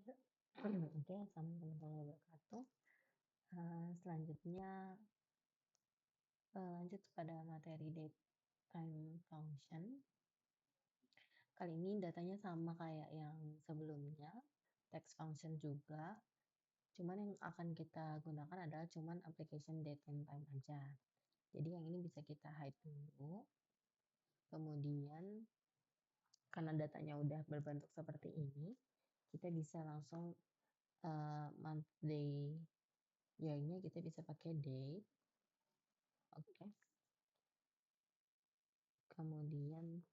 Oke, assalamualaikum warahmatullahi wabarakatuh. Selanjutnya lanjut pada materi date time function. Kali ini datanya sama kayak yang sebelumnya, text function juga. Cuman yang akan kita gunakan adalah cuman application date and time aja. Jadi yang ini bisa kita hide dulu. Kemudian karena datanya udah berbentuk seperti ini, kita bisa langsung month, day, year-nya kita bisa pakai date. Oke. Kemudian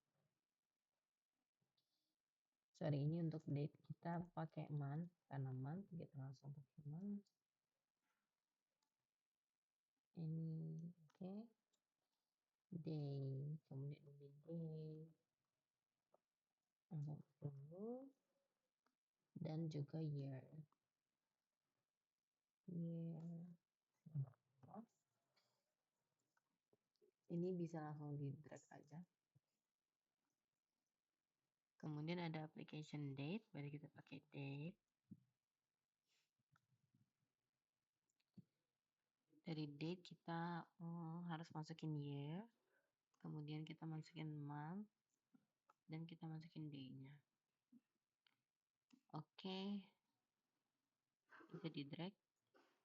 ini untuk date kita pakai month, karena month kita langsung pakai month. Ini oke. Day, kemudian ini day, langsung dulu, dan juga year. Ini bisa langsung di drag aja. Kemudian ada application date, berarti kita pakai date. Dari date kita harus masukin year, kemudian kita masukin month, dan kita masukin day-nya. Oke, bisa di drag.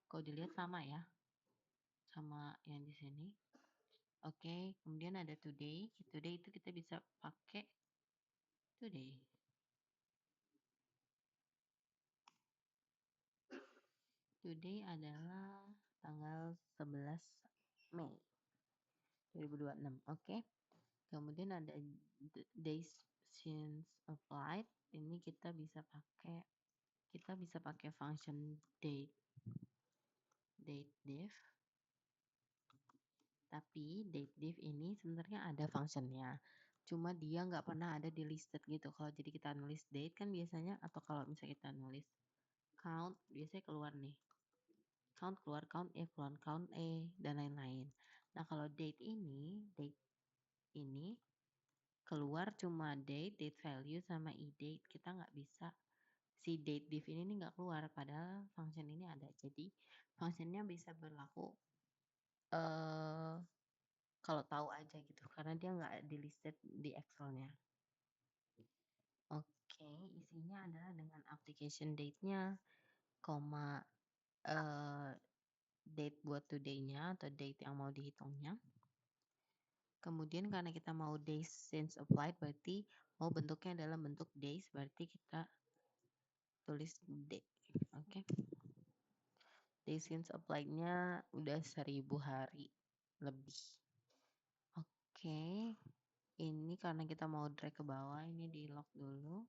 Kalau dilihat sama ya, sama yang di sini. Oke, kemudian ada today. Today itu kita bisa pakai today. Today adalah tanggal 11 Mei 2026. Oke. Kemudian ada days since applied. Ini kita bisa pakai function date div. Tapi date div ini sebenarnya ada functionnya. Cuma dia nggak pernah ada di listed gitu. Kalau jadi kita nulis date kan biasanya, atau kalau misalnya kita nulis count, biasanya keluar nih. Count keluar, count keluar, count dan lain-lain. Nah kalau date ini keluar cuma date value sama e-date. Kita nggak bisa, si date div ini nggak keluar, padahal function ini ada. Jadi functionnya bisa berlaku kalau tahu aja gitu, karena dia nggak di listed di Excel-nya. Oke, isinya adalah dengan application date-nya, date buat today-nya atau date yang mau dihitungnya. Kemudian karena kita mau days since applied, berarti mau bentuknya dalam bentuk days, berarti kita tulis date. Oke. Days since applied-nya udah 1000 hari lebih. Oke. Ini karena kita mau drag ke bawah, ini di lock dulu.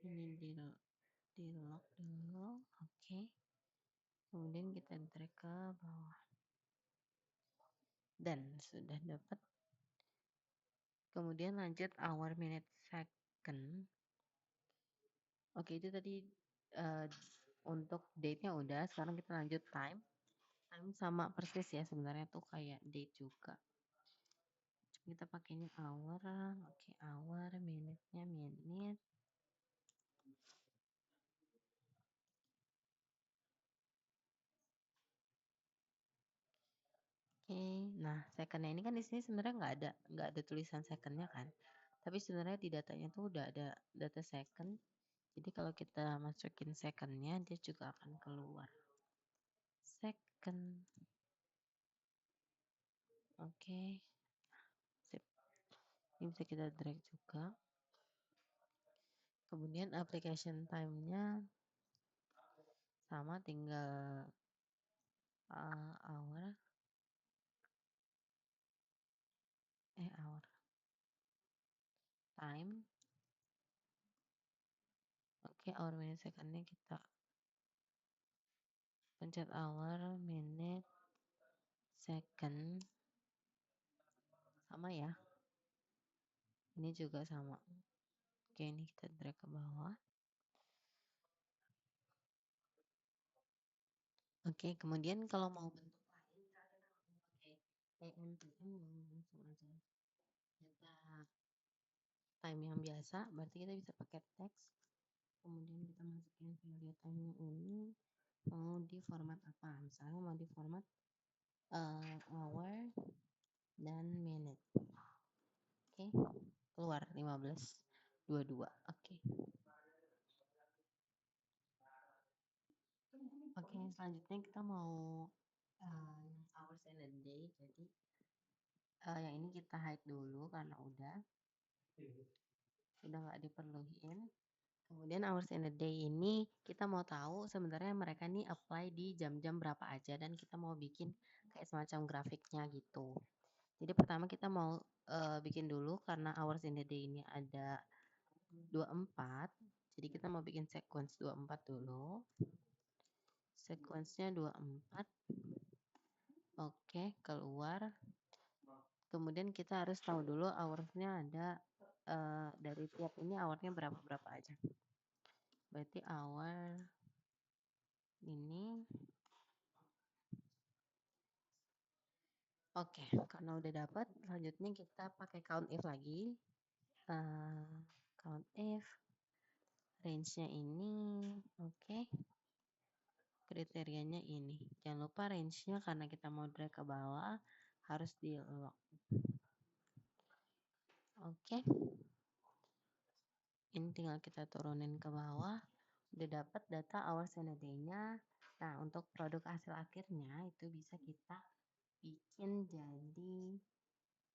Ini di lock dulu. Oke. Kemudian kita drag ke bawah. Dan sudah dapat. Kemudian lanjut hour, minute, second. Oke, itu tadi untuk date-nya udah. Sekarang kita lanjut time. Time sama persis ya, sebenarnya tuh kayak date juga. Kita pakainya hour. Oke, hour, minute-nya minute. Oke, nah secondnya ini kan di sini sebenarnya nggak ada tulisan secondnya kan. Tapi sebenarnya di datanya tuh udah ada data second. Jadi kalau kita masukin secondnya, dia juga akan keluar. Second. Oke. Sip. Ini bisa kita drag juga. Kemudian application time-nya sama, tinggal hour. Time. Oke, hour, minute, second-nya kita pencet hour, minute, second. Sama ya. Ini juga sama. Oke, ini kita drag ke bawah. Oke, kemudian kalau mau bentuk lain, kita pakai langsung aja. Kita time yang biasa, berarti kita bisa pakai text. Kemudian kita masukin value time-nya ini mau di format apa. Misalnya mau di format hour dan minute. Oke, keluar 15:22. Oke. Oke, selanjutnya kita mau hours and a day. Jadi yang ini kita hide dulu karena udah nggak diperluin. Kemudian hours in a day ini kita mau tahu sebenarnya mereka nih apply di jam-jam berapa aja, dan kita mau bikin kayak semacam grafiknya gitu. Jadi pertama kita mau bikin dulu karena hours in a day ini ada 24. Jadi kita mau bikin sequence 24 dulu. Sequence-nya 24. Oke, keluar. Kemudian kita harus tahu dulu hours-nya ada dari tiap ini hour-nya berapa aja. Berarti hour ini. Oke, karena udah dapat, selanjutnya kita pakai count if lagi. Count if range-nya ini, oke. Kriterianya ini. Jangan lupa range-nya karena kita mau drag ke bawah harus di lock. Oke. Ini tinggal kita turunin ke bawah. Udah dapat data hours and a day-nya. Nah, untuk produk hasil akhirnya itu bisa kita bikin jadi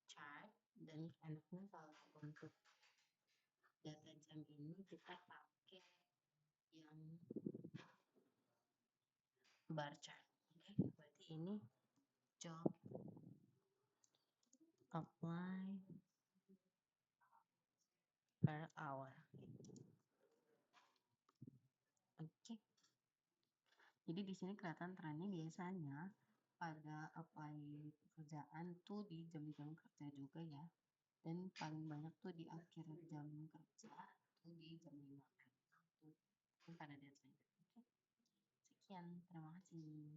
chart, dan enaknya kalau untuk data jam ini kita pakai yang bar chart. Oke, berarti ini job apply per hour. Oke. Jadi di sini kelihatan trennya biasanya pada apply pekerjaan tuh di jam-jam kerja juga ya. Dan paling banyak tuh di akhir jam kerja tuh di jam 5 pagi. Tuh pada deadline. Oke. Sekian, terima kasih.